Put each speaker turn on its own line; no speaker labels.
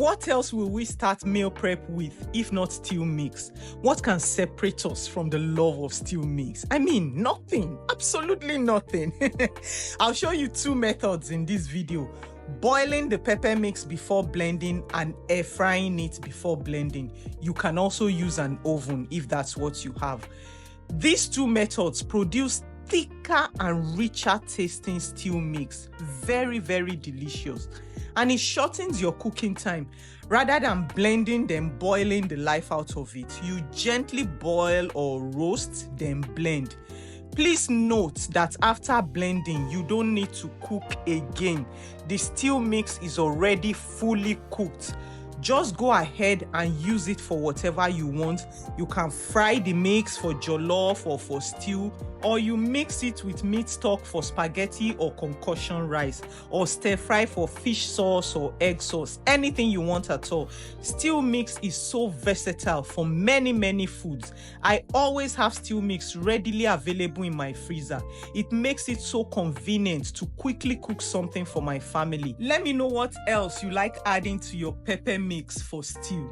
What else will we start meal prep with if not stew mix? What can separate us from the love of stew mix? I mean, nothing, absolutely nothing. I'll show you two methods in this video: boiling the pepper mix before blending and air frying it before blending. You can also use an oven if that's what you have. These two methods produce thicker and richer tasting stew mix. Very, very delicious. And it shortens your cooking time. Rather than blending then boiling the life out of it, you gently boil or roast then blend. Please note that after blending, you don't need to cook again. The stew mix is already fully cooked. Just go ahead and use it for whatever you want. You can fry the mix for jollof or for stew, or you mix it with meat stock for spaghetti or concoction rice, or stir fry for fish sauce or egg sauce, anything you want at all. Stew mix is so versatile for many foods. I always have stew mix readily available in my freezer. It makes it so convenient to quickly cook something for my family. Let me know what else you like adding to your pepper mix for stew.